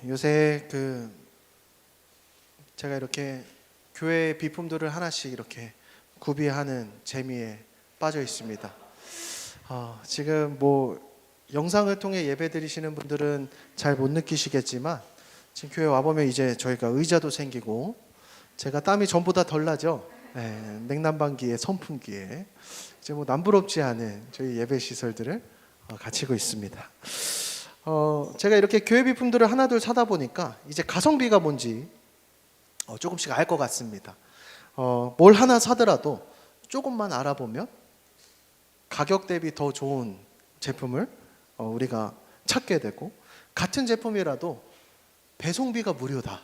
요새 제가 이렇게 교회 비품들을 하나씩 이렇게 구비하는 재미에 빠져 있습니다. 지금 영상을 통해 예배 드리시는 분들은 잘 못 느끼시겠지만 지금 교회 와보면 이제 저희가 의자도 생기고 제가 땀이 전보다 덜 나죠. 냉난방기에 선풍기에 이제 남부럽지 않은 저희 예배 시설들을 갖추고 있습니다. 제가 이렇게 교회 비품들을 하나둘 사다 보니까 이제 가성비가 뭔지 조금씩 알 것 같습니다. 뭘 하나 사더라도 조금만 알아보면 가격 대비 더 좋은 제품을 우리가 찾게 되고, 같은 제품이라도 배송비가 무료다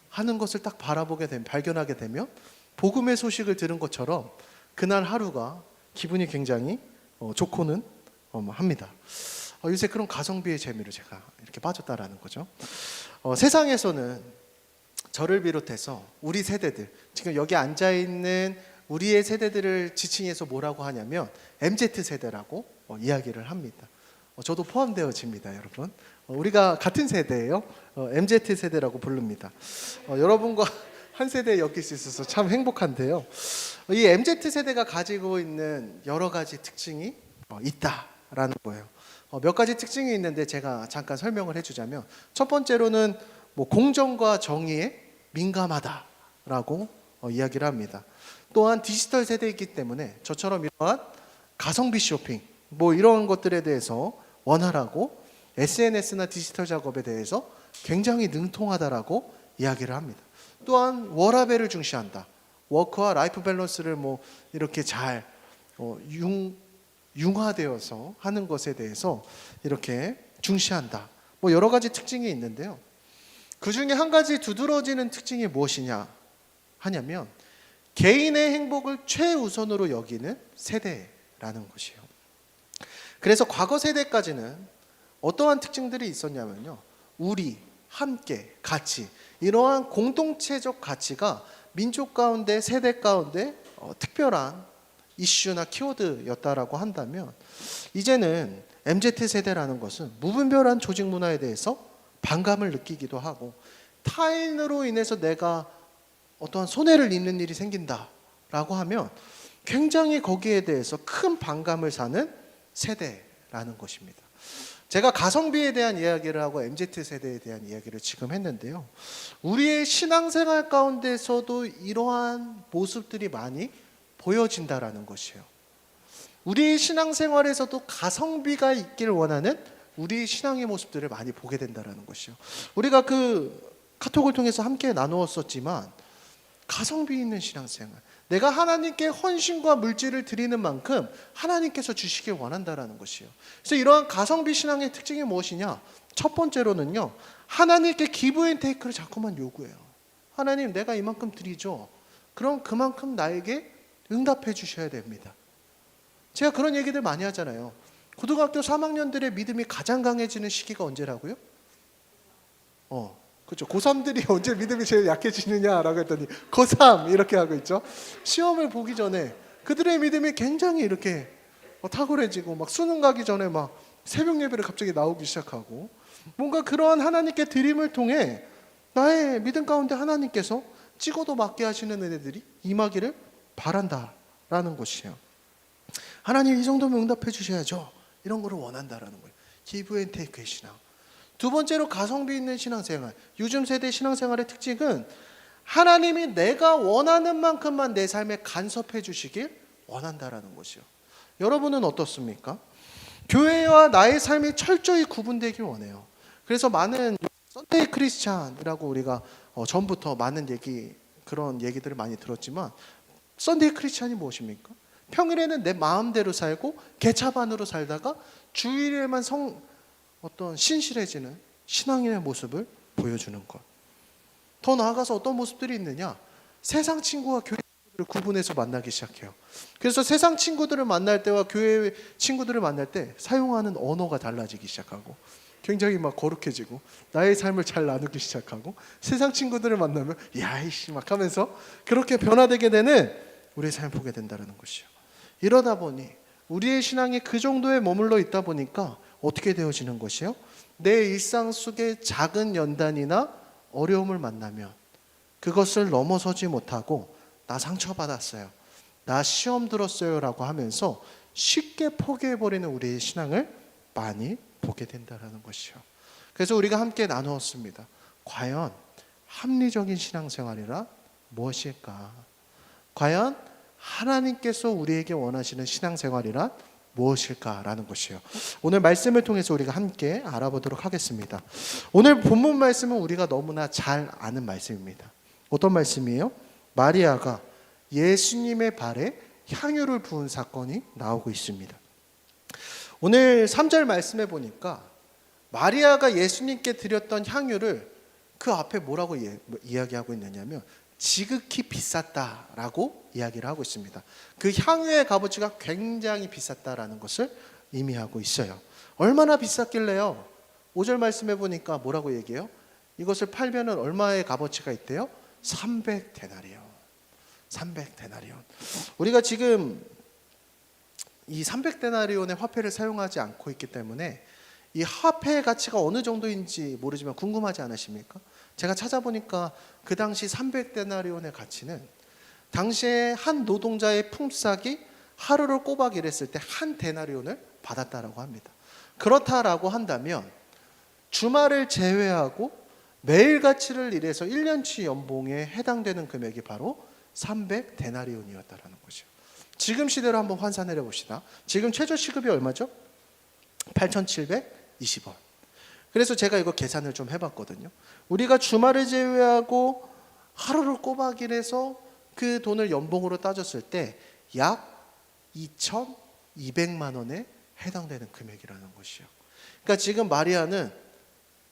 하는 것을 딱 발견하게 되면 복음의 소식을 들은 것처럼 그날 하루가 기분이 굉장히 좋고는 합니다. 요새 그런 가성비의 재미로 제가 이렇게 빠졌다라는 거죠. 세상에서는 저를 비롯해서 우리 세대들, 지금 여기 앉아있는 우리의 세대들을 지칭해서 뭐라고 하냐면 MZ세대라고 이야기를 합니다. 저도 포함되어집니다, 여러분. 우리가 같은 세대예요. MZ세대라고 부릅니다. 여러분과 한 세대에 엮일 수 있어서 참 행복한데요. 이 MZ세대가 가지고 있는 여러 가지 특징이 있다라는 거예요. 몇 가지 특징이 있는데 제가 잠깐 설명을 해주자면, 첫 번째로는 공정과 정의에 민감하다라고 이야기를 합니다. 또한 디지털 세대이기 때문에 저처럼 이러한 가성비 쇼핑 이런 것들에 대해서 원활하고 SNS나 디지털 작업에 대해서 굉장히 능통하다라고 이야기를 합니다. 또한 워라밸을 중시한다. 워크와 라이프 밸런스를 이렇게 잘 융화되어서 하는 것에 대해서 이렇게 중시한다. 여러 가지 특징이 있는데요. 그 중에 한 가지 두드러지는 특징이 무엇이냐 하냐면 개인의 행복을 최우선으로 여기는 세대라는 것이에요. 그래서 과거 세대까지는 어떠한 특징들이 있었냐면요, 우리, 함께, 같이, 이러한 공동체적 가치가 민족 가운데, 세대 가운데 특별한 이슈나 키워드였다라고 한다면, 이제는 MZ세대라는 것은 무분별한 조직 문화에 대해서 반감을 느끼기도 하고, 타인으로 인해서 내가 어떠한 손해를 입는 일이 생긴다라고 하면 굉장히 거기에 대해서 큰 반감을 사는 세대라는 것입니다. 제가 가성비에 대한 이야기를 하고 MZ세대에 대한 이야기를 지금 했는데요, 우리의 신앙생활 가운데서도 이러한 모습들이 많이 보여진다라는 것이에요. 우리의 신앙생활에서도 가성비가 있길 원하는 우리의 신앙의 모습들을 많이 보게 된다라는 것이요. 우리가 카톡을 통해서 함께 나누었었지만, 가성비 있는 신앙생활, 내가 하나님께 헌신과 물질을 드리는 만큼 하나님께서 주시길 원한다라는 것이요. 그래서 이러한 가성비 신앙의 특징이 무엇이냐? 첫 번째로는요, 하나님께 기브 앤 테이크를 자꾸만 요구해요. 하나님, 내가 이만큼 드리죠. 그럼 그만큼 나에게 응답해 주셔야 됩니다. 제가 그런 얘기들 많이 하잖아요. 고등학교 3학년들의 믿음이 가장 강해지는 시기가 언제라고요? 그렇죠. 고3들이 언제 믿음이 제일 약해지느냐라고 했더니 고3 이렇게 하고 있죠. 시험을 보기 전에 그들의 믿음이 굉장히 이렇게 탁월해지고, 수능 가기 전에 새벽 예배를 갑자기 나오기 시작하고, 뭔가 그러한 하나님께 드림을 통해 나의 믿음 가운데 하나님께서 찍어도 맞게 하시는 은혜들이 임하기를 바란다라는 것이에요. 하나님, 이 정도면 응답해 주셔야죠. 이런 거를 원한다라는 거예요. 기브 앤 테이크의 신앙. 두 번째로 가성비 있는 신앙생활. 요즘 세대 신앙생활의 특징은 하나님이 내가 원하는 만큼만 내 삶에 간섭해 주시길 원한다라는 것이요. 여러분은 어떻습니까? 교회와 나의 삶이 철저히 구분되길 원해요. 그래서 많은 썬데이 크리스찬이라고 우리가 전부터 많은 그런 얘기들을 많이 들었지만, 썬데이 크리스찬이 무엇입니까? 평일에는 내 마음대로 살고 개차반으로 살다가 주일에만 신실해지는 신앙인의 모습을 보여주는 것. 더 나아가서 어떤 모습들이 있느냐? 세상 친구와 교회 친구들을 구분해서 만나기 시작해요. 그래서 세상 친구들을 만날 때와 교회 친구들을 만날 때 사용하는 언어가 달라지기 시작하고, 굉장히 거룩해지고, 나의 삶을 잘 나누기 시작하고, 세상 친구들을 만나면 야이씨 하면서 그렇게 변화되게 되는 우리의 삶을 보게 된다는 것이요. 이러다 보니 우리의 신앙이 그 정도에 머물러 있다 보니까 어떻게 되어지는 것이요? 내 일상 속에 작은 연단이나 어려움을 만나면 그것을 넘어서지 못하고 나 상처받았어요, 나 시험 들었어요 라고 하면서 쉽게 포기해버리는 우리의 신앙을 많이 보게 된다는 것이요. 그래서 우리가 함께 나누었습니다. 과연 합리적인 신앙생활이란 무엇일까? 과연 하나님께서 우리에게 원하시는 신앙생활이란 무엇일까라는 것이요. 오늘 말씀을 통해서 우리가 함께 알아보도록 하겠습니다. 오늘 본문 말씀은 우리가 너무나 잘 아는 말씀입니다. 어떤 말씀이에요? 마리아가 예수님의 발에 향유를 부은 사건이 나오고 있습니다. 오늘 3절 말씀에 보니까 마리아가 예수님께 드렸던 향유를 그 앞에 뭐라고 이야기하고 있느냐면 지극히 비쌌다라고 이야기를 하고 있습니다. 그 향유의 값어치가 굉장히 비쌌다라는 것을 의미하고 있어요. 얼마나 비쌌길래요? 5절 말씀해 보니까 뭐라고 얘기해요? 이것을 팔면 얼마의 값어치가 있대요? 300데나리온. 300데나리온. 우리가 지금 이 300데나리온의 화폐를 사용하지 않고 있기 때문에 이 화폐의 가치가 어느 정도인지 모르지만 궁금하지 않으십니까? 제가 찾아보니까 그 당시 300데나리온의 가치는 당시에 한 노동자의 품삯이 하루를 꼬박 일했을 때 한 데나리온을 받았다라고 합니다. 그렇다라고 한다면 주말을 제외하고 매일가치를 일해서 1년치 연봉에 해당되는 금액이 바로 300데나리온이었다라는 거죠. 지금 시대로 한번 환산해 봅시다. 지금 최저 시급이 얼마죠? 8,720원. 그래서 제가 이거 계산을 좀 해봤거든요. 우리가 주말을 제외하고 하루를 꼬박 일해서 그 돈을 연봉으로 따졌을 때 약 2,200만 원에 해당되는 금액이라는 것이요. 그러니까 지금 마리아는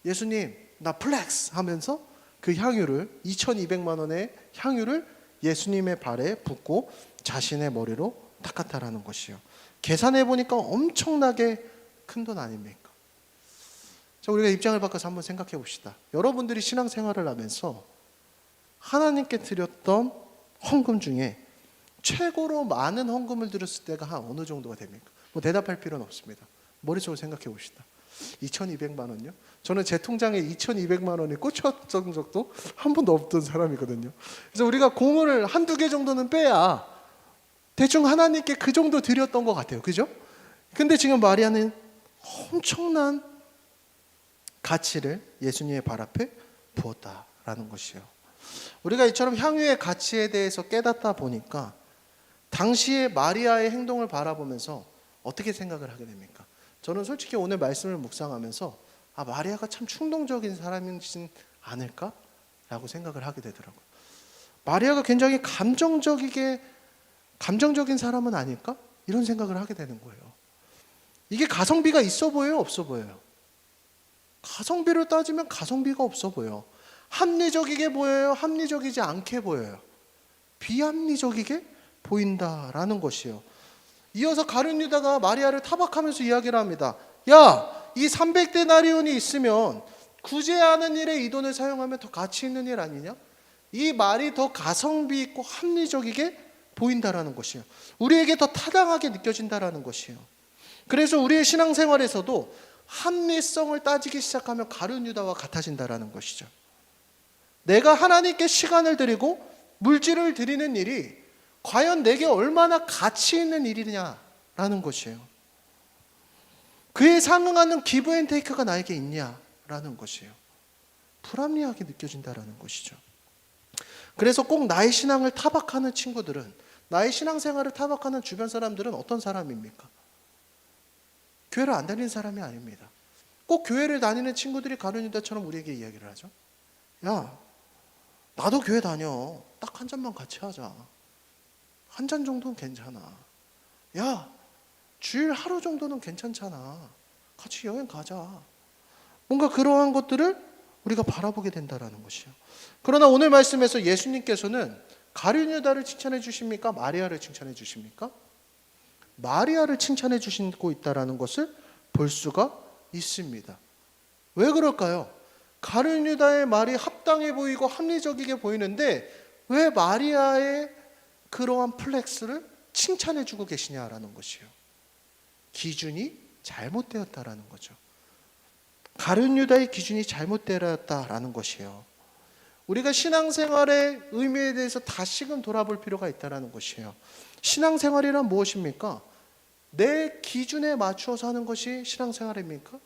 예수님 나 플렉스 하면서 그 향유를 2,200만 원의 향유를 예수님의 발에 붓고 자신의 머리로 닦았다라는 것이요. 계산해 보니까 엄청나게 큰 돈 아닙니까? 자, 우리가 입장을 바꿔서 한번 생각해 봅시다. 여러분들이 신앙생활을 하면서 하나님께 드렸던 헌금 중에 최고로 많은 헌금을 드렸을 때가 한 어느 정도가 됩니까? 뭐 대답할 필요는 없습니다. 머릿속으로 생각해 봅시다. 2,200만 원요? 저는 제 통장에 2,200만 원이 꽂혔던 적도 한 번도 없던 사람이거든요. 그래서 우리가 공을 한두 개 정도는 빼야 대충 하나님께 그 정도 드렸던 것 같아요. 그죠? 근데 지금 마리아는 엄청난 가치를 예수님의 발 앞에 부었다라는 것이에요. 우리가 이처럼 향유의 가치에 대해서 깨닫다 보니까 당시의 마리아의 행동을 바라보면서 어떻게 생각을 하게 됩니까? 저는 솔직히 오늘 말씀을 묵상하면서 마리아가 참 충동적인 사람이진 않을까라고 생각을 하게 되더라고요. 마리아가 굉장히 감정적인 사람은 아닐까? 이런 생각을 하게 되는 거예요. 이게 가성비가 있어 보여요? 없어 보여요? 가성비를 따지면 가성비가 없어 보여. 합리적이게 보여요? 합리적이지 않게 보여요? 비합리적이게 보인다라는 것이에요. 이어서 가룟 유다가 마리아를 타박하면서 이야기를 합니다. 야, 이 300데나리온이 있으면 구제하는 일에 이 돈을 사용하면 더 가치 있는 일 아니냐? 이 말이 더 가성비 있고 합리적이게 보인다라는 것이에요. 우리에게 더 타당하게 느껴진다라는 것이에요. 그래서 우리의 신앙생활에서도 합리성을 따지기 시작하면 가룟 유다와 같아진다라는 것이죠. 내가 하나님께 시간을 드리고 물질을 드리는 일이 과연 내게 얼마나 가치 있는 일이냐라는 것이에요. 그에 상응하는 기브 앤 테이크가 나에게 있냐라는 것이에요. 불합리하게 느껴진다라는 것이죠. 그래서 꼭 나의 신앙을 타박하는 친구들은, 나의 신앙생활을 타박하는 주변 사람들은 어떤 사람입니까? 교회를 안 다니는 사람이 아닙니다. 꼭 교회를 다니는 친구들이 가룟 유다처럼 우리에게 이야기를 하죠. 야, 나도 교회 다녀. 딱 한 잔만 같이 하자. 한 잔 정도는 괜찮아. 야, 주일 하루 정도는 괜찮잖아. 같이 여행 가자. 뭔가 그러한 것들을 우리가 바라보게 된다는 것이요. 그러나 오늘 말씀에서 예수님께서는 가룟 유다를 칭찬해 주십니까? 마리아를 칭찬해 주십니까? 마리아를 칭찬해 주시고 있다는 것을 볼 수가 있습니다. 왜 그럴까요? 가룟 유다의 말이 합당해 보이고 합리적이게 보이는데 왜 마리아의 그러한 플렉스를 칭찬해 주고 계시냐라는 것이요. 기준이 잘못되었다라는 거죠. 가룟 유다의 기준이 잘못되었다라는 것이에요. 우리가 신앙생활의 의미에 대해서 다시금 돌아볼 필요가 있다는 것이에요. 신앙생활이란 무엇입니까? 내 기준에 맞추어서 하는 것이 신앙생활입니까?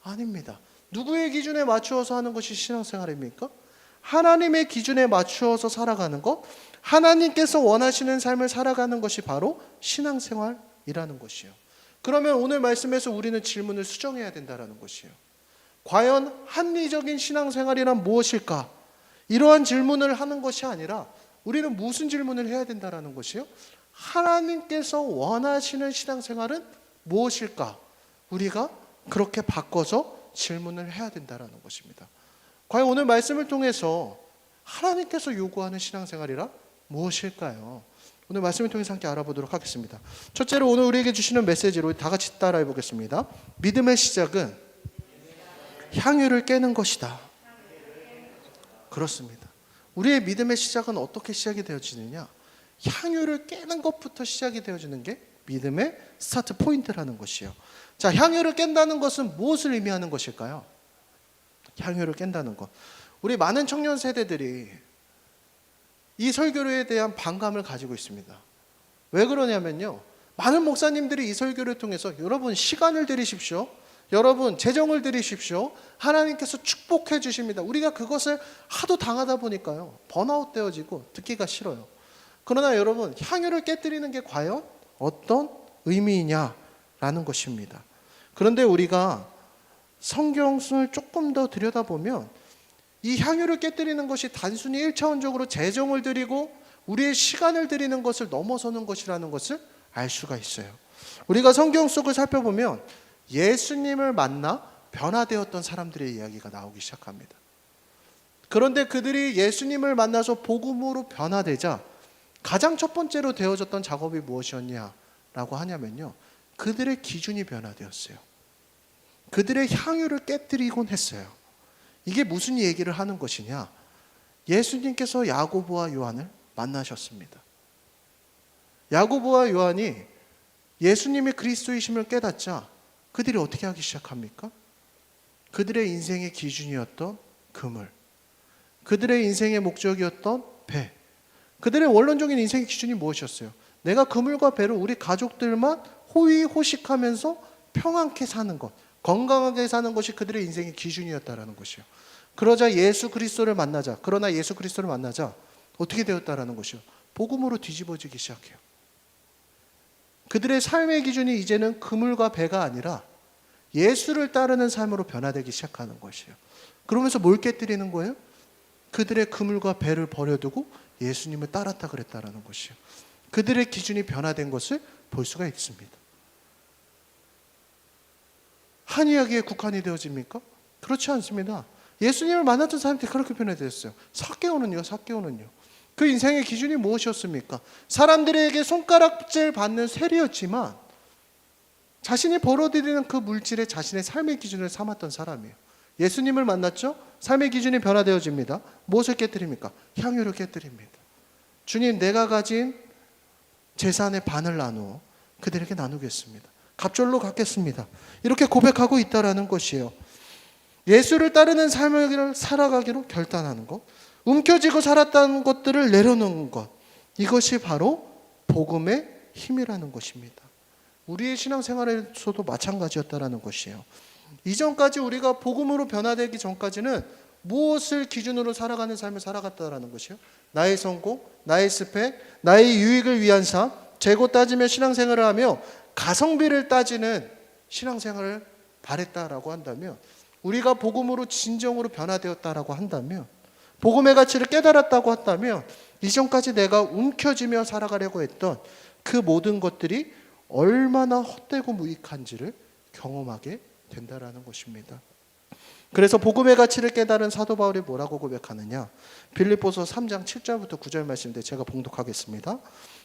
아닙니다. 누구의 기준에 맞추어서 하는 것이 신앙생활입니까? 하나님의 기준에 맞추어서 살아가는 것, 하나님께서 원하시는 삶을 살아가는 것이 바로 신앙생활이라는 것이에요. 그러면 오늘 말씀에서 우리는 질문을 수정해야 된다는 것이에요. 과연 합리적인 신앙생활이란 무엇일까? 이러한 질문을 하는 것이 아니라 우리는 무슨 질문을 해야 된다는 것이요? 하나님께서 원하시는 신앙생활은 무엇일까? 우리가 그렇게 바꿔서 질문을 해야 된다는 것입니다. 과연 오늘 말씀을 통해서 하나님께서 요구하는 신앙생활이란 무엇일까요? 오늘 말씀을 통해서 함께 알아보도록 하겠습니다. 첫째로 오늘 우리에게 주시는 메시지로 다 같이 따라해 보겠습니다. 믿음의 시작은 향유를 깨는 것이다. 그렇습니다. 우리의 믿음의 시작은 어떻게 시작이 되어지느냐? 향유를 깨는 것부터 시작이 되어지는 게 믿음의 스타트 포인트라는 것이에요. 자, 향유를 깬다는 것은 무엇을 의미하는 것일까요? 향유를 깬다는 것. 우리 많은 청년 세대들이 이 설교에 대한 반감을 가지고 있습니다. 왜 그러냐면요, 많은 목사님들이 이 설교를 통해서 여러분 시간을 들이십시오, 여러분 재정을 들이십시오, 하나님께서 축복해 주십니다. 우리가 그것을 하도 당하다 보니까요 번아웃 되어지고 듣기가 싫어요. 그러나 여러분, 향유를 깨뜨리는 게 과연 어떤 의미이냐라는 것입니다. 그런데 우리가 성경을 조금 더 들여다보면 이 향유를 깨뜨리는 것이 단순히 1차원적으로 재정을 드리고 우리의 시간을 드리는 것을 넘어서는 것이라는 것을 알 수가 있어요. 우리가 성경 속을 살펴보면 예수님을 만나 변화되었던 사람들의 이야기가 나오기 시작합니다. 그런데 그들이 예수님을 만나서 복음으로 변화되자 가장 첫 번째로 되어졌던 작업이 무엇이었냐라고 하냐면요, 그들의 기준이 변화되었어요. 그들의 향유를 깨뜨리곤 했어요. 이게 무슨 얘기를 하는 것이냐? 예수님께서 야고보와 요한을 만나셨습니다. 야고보와 요한이 예수님이 그리스도이심을 깨닫자 그들이 어떻게 하기 시작합니까? 그들의 인생의 기준이었던 그물, 그들의 인생의 목적이었던 배, 그들의 원론적인 인생의 기준이 무엇이었어요? 내가 그물과 배로 우리 가족들만 호의호식하면서 평안케 사는 것, 건강하게 사는 것이 그들의 인생의 기준이었다라는 것이요. 그러자 예수 그리스도를 만나자, 그러나 예수 그리스도를 만나자 어떻게 되었다라는 것이요? 복음으로 뒤집어지기 시작해요. 그들의 삶의 기준이 이제는 그물과 배가 아니라 예수를 따르는 삶으로 변화되기 시작하는 것이에요. 그러면서 뭘 깨뜨리는 거예요? 그들의 그물과 배를 버려두고 예수님을 따랐다 그랬다라는 것이에요. 그들의 기준이 변화된 것을 볼 수가 있습니다. 한 이야기에 국한이 되어집니까? 그렇지 않습니다. 예수님을 만났던 사람들이 그렇게 변화되었어요. 삭개오는요, 삭개오는요. 그 인생의 기준이 무엇이었습니까? 사람들에게 손가락질 받는 세리였지만 자신이 벌어들이는 그 물질에 자신의 삶의 기준을 삼았던 사람이에요. 예수님을 만났죠? 삶의 기준이 변화되어집니다. 무엇을 깨뜨립니까? 향유를 깨뜨립니다. 주님, 내가 가진 재산의 반을 나누어 그들에게 나누겠습니다. 갑절로 갚겠습니다. 이렇게 고백하고 있다라는 것이에요. 예수를 따르는 삶을 살아가기로 결단하는 것, 움켜쥐고 살았다는 것들을 내려놓는 것, 이것이 바로 복음의 힘이라는 것입니다. 우리의 신앙생활에서도 마찬가지였다라는 것이에요. 이전까지 우리가 복음으로 변화되기 전까지는 무엇을 기준으로 살아가는 삶을 살아갔다라는 것이요? 나의 성공, 나의 스펙, 나의 유익을 위한 삶, 재고 따지며 신앙생활을 하며 가성비를 따지는 신앙생활을 바랬다라고 한다면, 우리가 복음으로 진정으로 변화되었다라고 한다면, 복음의 가치를 깨달았다고 한다면, 이전까지 내가 움켜쥐며 살아가려고 했던 그 모든 것들이 얼마나 헛되고 무익한지를 경험하게 된다라는 것입니다. 그래서 복음의 가치를 깨달은 사도 바울이 뭐라고 고백하느냐? 빌립보서 3장 7절부터 9절 말씀인데 제가 봉독하겠습니다.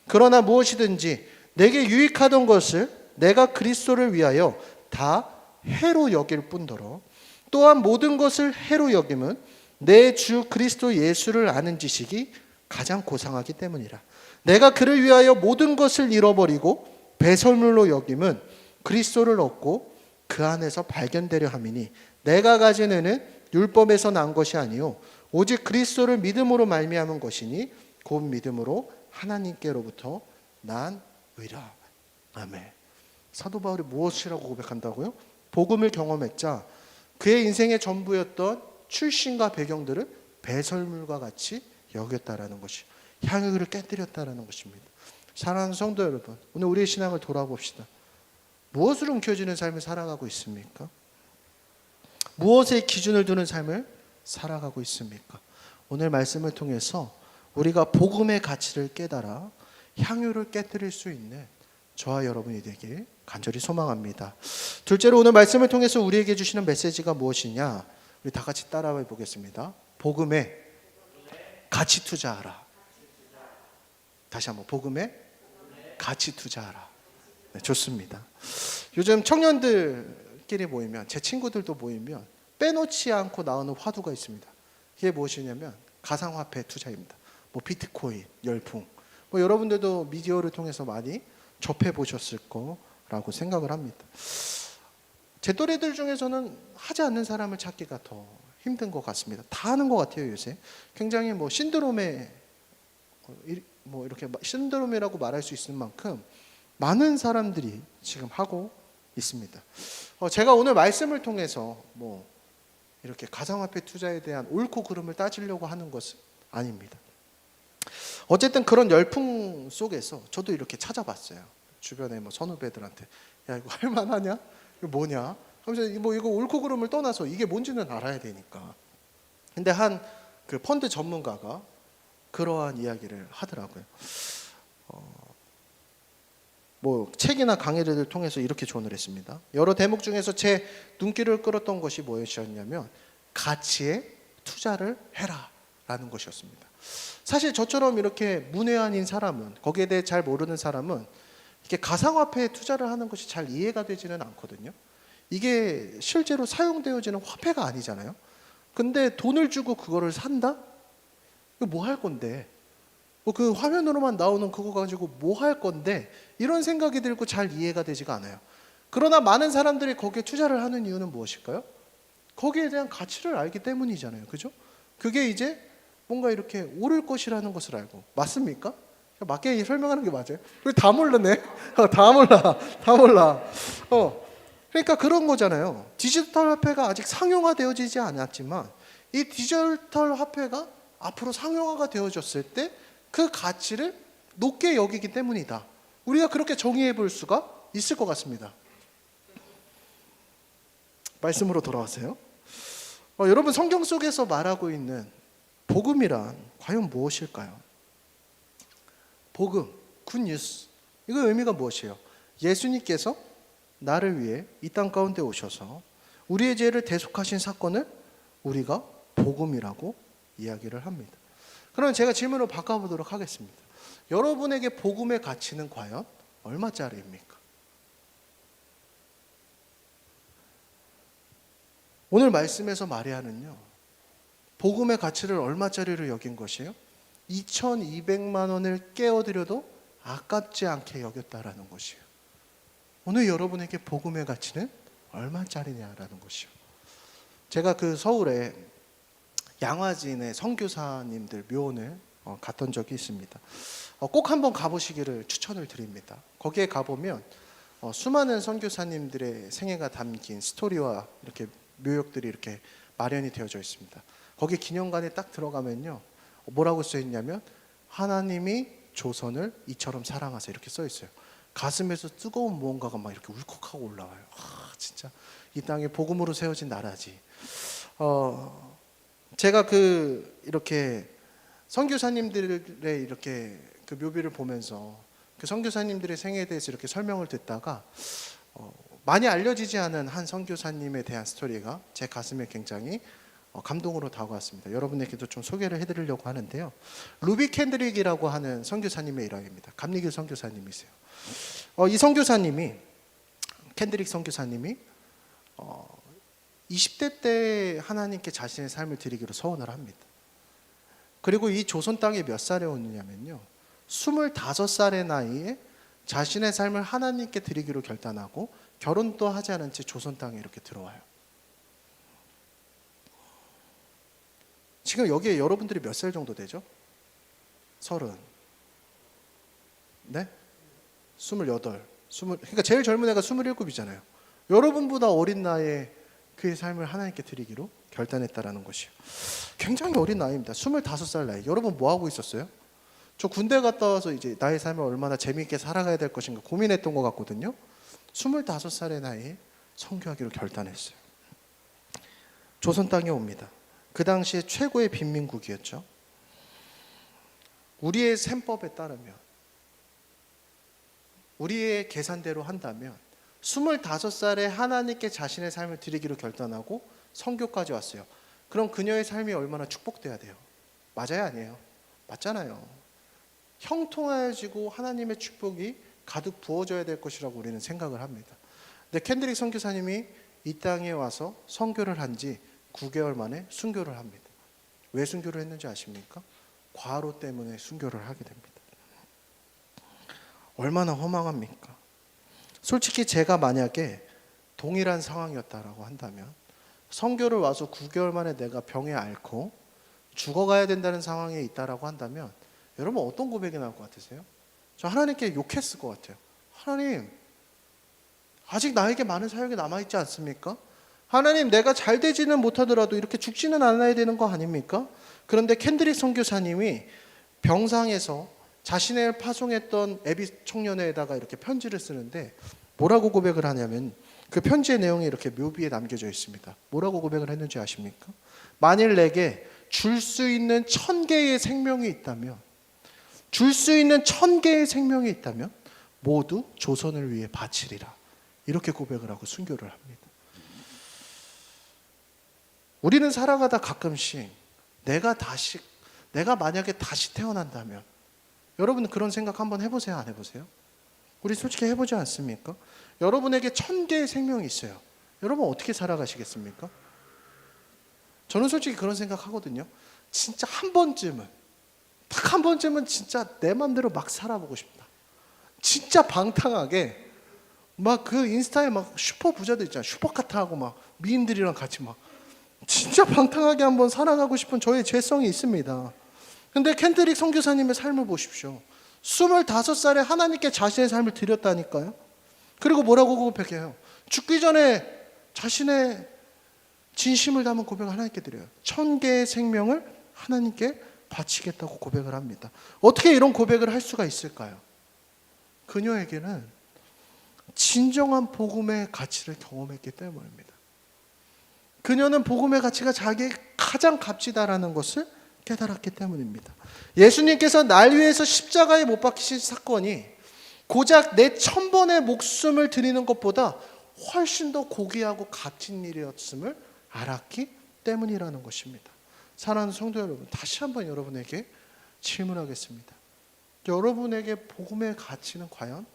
그러나 무엇이든지 내게 유익하던 것을 내가 그리스도를 위하여 다 해로 여길 뿐더러 또한 모든 것을 해로 여김은 내 주 그리스도 예수를 아는 지식이 가장 고상하기 때문이라. 내가 그를 위하여 모든 것을 잃어버리고 배설물로 여김은 그리스도를 얻고 그 안에서 발견되려 함이니 내가 가진 의는 율법에서 난 것이 아니요 오직 그리스도를 믿음으로 말미암은 것이니 곧 믿음으로 하나님께로부터 난 의라. 아멘. 사도 바울이 무엇이라고 고백한다고요? 복음을 경험했자 그의 인생의 전부였던 출신과 배경들을 배설물과 같이 여겼다라는 것이, 향유를 깨뜨렸다라는 것입니다. 사랑하는 성도 여러분, 오늘 우리의 신앙을 돌아봅시다. 무엇을 움켜쥐는 삶을 살아가고 있습니까? 무엇에 기준을 두는 삶을 살아가고 있습니까? 오늘 말씀을 통해서 우리가 복음의 가치를 깨달아 향유를 깨뜨릴 수 있는 저와 여러분이 되길 간절히 소망합니다. 둘째로 오늘 말씀을 통해서 우리에게 주시는 메시지가 무엇이냐? 우리 다 같이 따라해 보겠습니다. 복음에 가치 투자하라. 다시 한번, 복음에 가치 투자하라. 네, 좋습니다. 요즘 청년들끼리 모이면, 제 친구들도 모이면 빼놓지 않고 나오는 화두가 있습니다. 이게 무엇이냐면 가상화폐 투자입니다. 뭐 비트코인, 열풍. 뭐 여러분들도 미디어를 통해서 많이 접해 보셨을 거라고 생각을 합니다. 제 또래들 중에서는 하지 않는 사람을 찾기가 더 힘든 것 같습니다. 다 하는 것 같아요 요새. 굉장히 뭐 신드롬에 뭐 이렇게 신드롬이라고 말할 수 있을 만큼 많은 사람들이 지금 하고 있습니다. 제가 오늘 말씀을 통해서 뭐 이렇게 가상화폐 투자에 대한 옳고 그름을 따지려고 하는 것은 아닙니다. 어쨌든 그런 열풍 속에서 저도 이렇게 찾아봤어요. 주변에 뭐 선후배들한테, 야 이거 할만하냐? 이거 뭐냐? 하면서 뭐 이거 옳고 그름을 떠나서 이게 뭔지는 알아야 되니까. 근데 한 그 펀드 전문가가 그러한 이야기를 하더라고요. 뭐 책이나 강의를 통해서 이렇게 조언을 했습니다. 여러 대목 중에서 제 눈길을 끌었던 것이 무엇이었냐면 가치에 투자를 해라라는 것이었습니다. 사실 저처럼 이렇게 문외한인 사람은, 거기에 대해 잘 모르는 사람은 이렇게 가상화폐에 투자를 하는 것이 잘 이해가 되지는 않거든요. 이게 실제로 사용되어지는 화폐가 아니잖아요. 근데 돈을 주고 그거를 산다? 이거 뭐 할 건데? 뭐 그 화면으로만 나오는 그거 가지고 뭐 할 건데? 이런 생각이 들고 잘 이해가 되지가 않아요. 그러나 많은 사람들이 거기에 투자를 하는 이유는 무엇일까요? 거기에 대한 가치를 알기 때문이잖아요. 그죠? 그게 이제 뭔가 이렇게 오를 것이라는 것을 알고. 맞습니까? 맞게 설명하는 게 맞아요? 우리 다 모르네. 다 몰라. 그러니까 그런 거잖아요. 디지털 화폐가 아직 상용화되어지지 않았지만 이 디지털 화폐가 앞으로 상용화가 되어졌을 때 그 가치를 높게 여기기 때문이다. 우리가 그렇게 정의해 볼 수가 있을 것 같습니다. 말씀으로 돌아와세요. 여러분, 성경 속에서 말하고 있는 복음이란 과연 무엇일까요? 복음, 굿뉴스. 이거 의미가 무엇이에요? 예수님께서 나를 위해 이 땅 가운데 오셔서 우리의 죄를 대속하신 사건을 우리가 복음이라고 이야기를 합니다. 그럼 제가 질문을 바꿔보도록 하겠습니다. 여러분에게 복음의 가치는 과연 얼마짜리입니까? 오늘 말씀에서 마리아는요, 복음의 가치를 얼마짜리로 여긴 것이에요? 2,200만 원을 깨어드려도 아깝지 않게 여겼다라는 것이에요. 오늘 여러분에게 복음의 가치는 얼마짜리냐라는 것이요. 제가 그 서울에 양화진의 선교사님들 묘원을 갔던 적이 있습니다. 꼭 한번 가보시기를 추천을 드립니다. 거기에 가보면 수많은 선교사님들의 생애가 담긴 스토리와 이렇게 묘역들이 이렇게 마련이 되어져 있습니다. 거기 기념관에 딱 들어가면요, 뭐라고 써 있냐면 하나님이 조선을 이처럼 사랑하사 이렇게 써 있어요. 가슴에서 뜨거운 무언가가 막 이렇게 울컥하고 올라와요. 진짜 이 땅에 복음으로 세워진 나라지. 제가 이렇게 선교사님들의 이렇게 그 묘비를 보면서 그 선교사님들의 생애에 대해서 이렇게 설명을 듣다가 많이 알려지지 않은 한 선교사님에 대한 스토리가 제 가슴에 굉장히 감동으로 다가왔습니다. 여러분에게도 좀 소개를 해드리려고 하는데요. 루비 캔드릭이라고 하는 선교사님의 일화입니다. 감리교 선교사님이세요. 이 선교사님이, 캔드릭 선교사님이 20대 때 하나님께 자신의 삶을 드리기로 서원을 합니다. 그리고 이 조선 땅에 몇 살에 오느냐면요, 25살의 나이에 자신의 삶을 하나님께 드리기로 결단하고 결혼도 하지 않은 채 조선 땅에 이렇게 들어와요. 지금 여기에 여러분들이 몇 살 정도 되죠? 30. 네? 28. 그러니까 제일 젊은 애가 27이잖아요. 여러분보다 어린 나이에 그의 삶을 하나님께 드리기로 결단했다라는 것이요. 굉장히 어린 나이입니다. 25살 나이. 여러분 뭐 하고 있었어요? 저 군대 갔다 와서 이제 나의 삶을 얼마나 재미있게 살아가야 될 것인가 고민했던 것 같거든요. 25살의 나이에 선교하기로 결단했어요. 조선 땅에 옵니다. 그 당시에 최고의 빈민국이었죠. 우리의 셈법에 따르면, 우리의 계산대로 한다면 25살에 하나님께 자신의 삶을 드리기로 결단하고 선교까지 왔어요. 그럼 그녀의 삶이 얼마나 축복돼야 돼요? 맞아요, 아니에요? 맞잖아요. 형통하여지고 하나님의 축복이 가득 부어져야 될 것이라고 우리는 생각을 합니다. 근데 켄드릭 선교사님이 이 땅에 와서 선교를 한 지 9개월 만에 순교를 합니다. 왜 순교를 했는지 아십니까? 과로 때문에 순교를 하게 됩니다. 얼마나 허망합니까? 솔직히 제가 만약에 동일한 상황이었다라고 한다면, 선교를 와서 9개월 만에 내가 병에 앓고 죽어가야 된다는 상황에 있다라고 한다면 여러분 어떤 고백이 나올 것 같으세요? 저 하나님께 욕했을 것 같아요. 하나님, 아직 나에게 많은 사역이 남아있지 않습니까? 하나님, 내가 잘 되지는 못하더라도 이렇게 죽지는 않아야 되는 거 아닙니까? 그런데 켄드릭 선교사님이 병상에서 자신을 파송했던 애비 청년회에다가 이렇게 편지를 쓰는데 뭐라고 고백을 하냐면, 그 편지의 내용이 이렇게 묘비에 남겨져 있습니다. 뭐라고 고백을 했는지 아십니까? 만일 내게 줄 수 있는 1000개의 생명이 있다면, 줄 수 있는 1000개의 생명이 있다면 모두 조선을 위해 바치리라. 이렇게 고백을 하고 순교를 합니다. 우리는 살아가다 가끔씩 내가 만약에 다시 태어난다면, 여러분 그런 생각 한번 해보세요, 안 해보세요? 우리 솔직히 해보지 않습니까? 여러분에게 1000개의 생명이 있어요. 여러분 어떻게 살아가시겠습니까? 저는 솔직히 그런 생각 하거든요. 진짜 한 번쯤은, 딱 한 번쯤은 진짜 내 맘대로 막 살아보고 싶다. 진짜 방탕하게 막 그 인스타에 막 슈퍼 부자들 있잖아요. 슈퍼카트하고 막 미인들이랑 같이 막 진짜 방탕하게 한번 살아가고 싶은 저의 죄성이 있습니다. 근데 켄드릭 선교사님의 삶을 보십시오. 25살에 하나님께 자신의 삶을 드렸다니까요. 그리고 뭐라고 고백해요? 죽기 전에 자신의 진심을 담은 고백을 하나님께 드려요. 1000개의 생명을 하나님께 바치겠다고 고백을 합니다. 어떻게 이런 고백을 할 수가 있을까요? 그녀에게는 진정한 복음의 가치를 경험했기 때문입니다. 그녀는 복음의 가치가 자기의 가장 값지다라는 것을 깨달았기 때문입니다. 예수님께서 날 위해서 십자가에 못 박히신 사건이 고작 내 1000번의 목숨을 드리는 것보다 훨씬 더 고귀하고 값진 일이었음을 알았기 때문이라는 것입니다. 사랑하는 성도 여러분, 다시 한번 여러분에게 질문하겠습니다. 여러분에게 복음의 가치는 과연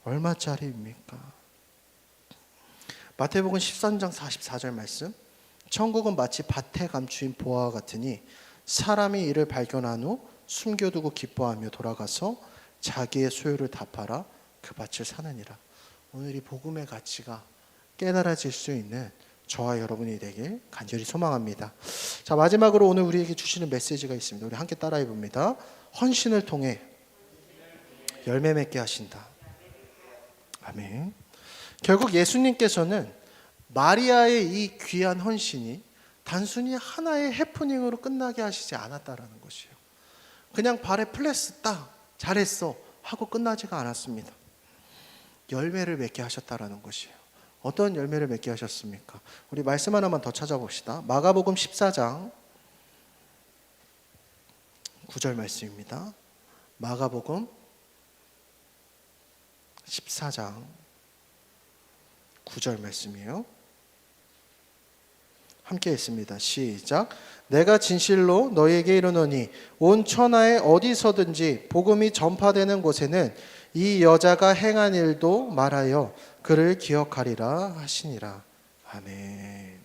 얼마짜리입니까? 마태복음 13장 44절 말씀, 천국은 마치 밭에 감추인 보화와 같으니 사람이 이를 발견한 후 숨겨두고 기뻐하며 돌아가서 자기의 소유를 다 팔아 그 밭을 사느니라. 오늘 이 복음의 가치가 깨달아질 수 있는 저와 여러분이 되길 간절히 소망합니다. 자, 마지막으로 오늘 우리에게 주시는 메시지가 있습니다. 우리 함께 따라해 봅니다. 헌신을 통해 열매 맺게 하신다. 아멘. 결국 예수님께서는 마리아의 이 귀한 헌신이 단순히 하나의 해프닝으로 끝나게 하시지 않았다라는 것이에요. 그냥 발에 플래스 딱 잘했어 하고 끝나지가 않았습니다. 열매를 맺게 하셨다라는 것이에요. 어떤 열매를 맺게 하셨습니까? 우리 말씀 하나만 더 찾아봅시다. 마가복음 14장 9절 말씀입니다. 마가복음 14장 9절 말씀이에요. 함께 했습니다. 시작. 내가 진실로 너희에게 이르노니 온 천하에 어디서든지 복음이 전파되는 곳에는 이 여자가 행한 일도 말하여 그를 기억하리라 하시니라. 아멘.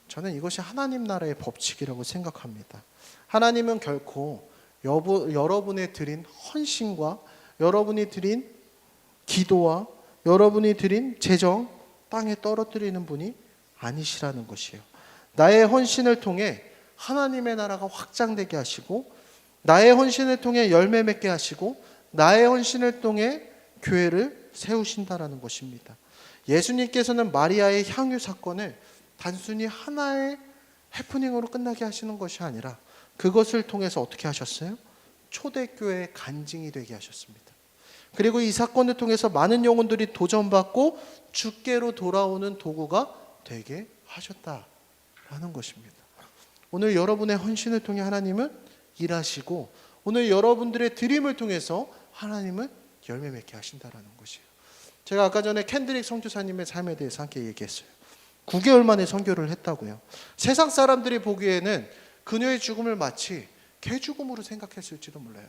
저는 이것이 하나님 나라의 법칙이라고 생각합니다. 하나님은 결코 여러분이 드린 헌신과 여러분이 드린 기도와 여러분이 드린 재정 땅에 떨어뜨리는 분이 아니시라는 것이에요. 나의 헌신을 통해 하나님의 나라가 확장되게 하시고, 나의 헌신을 통해 열매 맺게 하시고, 나의 헌신을 통해 교회를 세우신다라는 것입니다. 예수님께서는 마리아의 향유 사건을 단순히 하나의 해프닝으로 끝나게 하시는 것이 아니라 그것을 통해서 어떻게 하셨어요? 초대교회의 간증이 되게 하셨습니다. 그리고 이 사건을 통해서 많은 영혼들이 도전받고 주께로 돌아오는 도구가 되게 하셨다라는 것입니다. 오늘 여러분의 헌신을 통해 하나님은 일하시고, 오늘 여러분들의 드림을 통해서 하나님은 열매 맺게 하신다라는 것이에요. 제가 아까 전에 캔드릭 선교사님의 삶에 대해서 함께 얘기했어요. 9개월 만에 선교를 했다고요. 세상 사람들이 보기에는 그녀의 죽음을 마치 개죽음으로 생각했을지도 몰라요.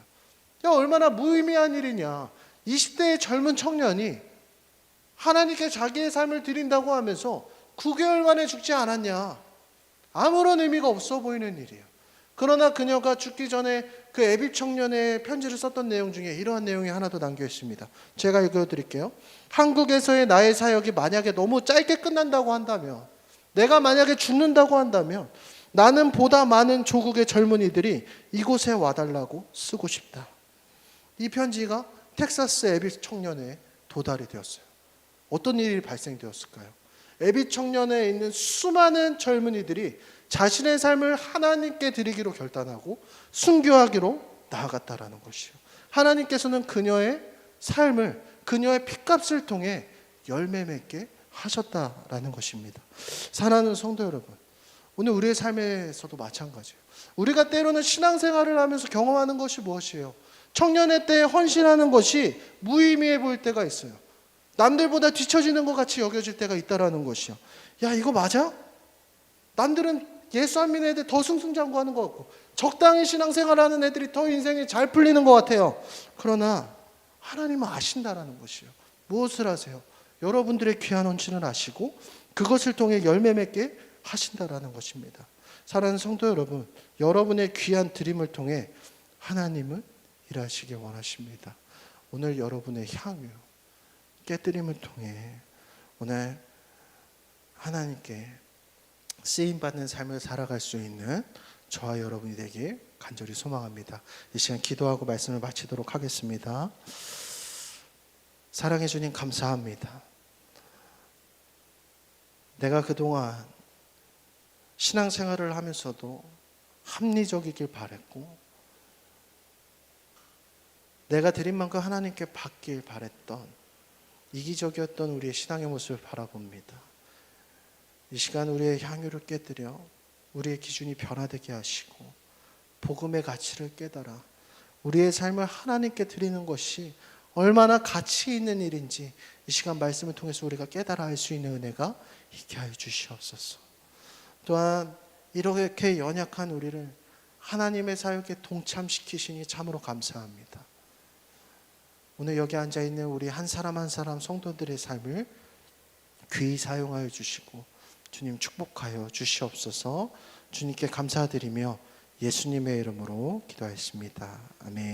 야, 얼마나 무의미한 일이냐. 20대의 젊은 청년이 하나님께 자기의 삶을 드린다고 하면서 9개월 만에 죽지 않았냐. 아무런 의미가 없어 보이는 일이에요. 그러나 그녀가 죽기 전에 그 에빕 청년의 편지를 썼던 내용 중에 이러한 내용이 하나 더 담겨 있습니다. 제가 읽어드릴게요. 한국에서의 나의 사역이 만약에 너무 짧게 끝난다고 한다면, 내가 만약에 죽는다고 한다면, 나는 보다 많은 조국의 젊은이들이 이곳에 와달라고 쓰고 싶다. 이 편지가 텍사스 에빗 청년에 도달이 되었어요. 어떤 일이 발생되었을까요? 에빗 청년에 있는 수많은 젊은이들이 자신의 삶을 하나님께 드리기로 결단하고 순교하기로 나아갔다라는 것이요. 하나님께서는 그녀의 삶을, 그녀의 핏값을 통해 열매 맺게 하셨다라는 것입니다. 사랑하는 성도 여러분, 오늘 우리의 삶에서도 마찬가지예요. 우리가 때로는 신앙생활을 하면서 경험하는 것이 무엇이에요? 청년의 때에 헌신하는 것이 무의미해 보일 때가 있어요. 남들보다 뒤처지는 것 같이 여겨질 때가 있다라는 것이요. 야, 이거 맞아? 남들은 예수 안 믿는 애들 더 승승장구하는 것 같고, 적당히 신앙생활하는 애들이 더 인생이 잘 풀리는 것 같아요. 그러나 하나님은 아신다라는 것이요. 무엇을 하세요? 여러분들의 귀한 헌신을 아시고 그것을 통해 열매 맺게 하신다라는 것입니다. 사랑하는 성도 여러분, 여러분의 귀한 드림을 통해 하나님은 일하시길 원하십니다. 오늘 여러분의 향유, 깨뜨림을 통해 오늘 하나님께 쓰임받는 삶을 살아갈 수 있는 저와 여러분이 되길 간절히 소망합니다. 이 시간 기도하고 말씀을 마치도록 하겠습니다. 사랑해 주님 감사합니다. 내가 그동안 신앙생활을 하면서도 합리적이길 바랬고, 내가 드린 만큼 하나님께 받길 바랬던 이기적이었던 우리의 신앙의 모습을 바라봅니다. 이 시간 우리의 향유를 깨뜨려 우리의 기준이 변화되게 하시고 복음의 가치를 깨달아 우리의 삶을 하나님께 드리는 것이 얼마나 가치 있는 일인지 이 시간 말씀을 통해서 우리가 깨달아 알 수 있는 은혜가 있게 하여 주시옵소서. 또한 이렇게 연약한 우리를 하나님의 사역에 동참시키시니 참으로 감사합니다. 오늘 여기 앉아있는 우리 한 사람 한 사람 성도들의 삶을 귀히 사용하여 주시고 주님 축복하여 주시옵소서. 주님께 감사드리며 예수님의 이름으로 기도하였습니다. 아멘.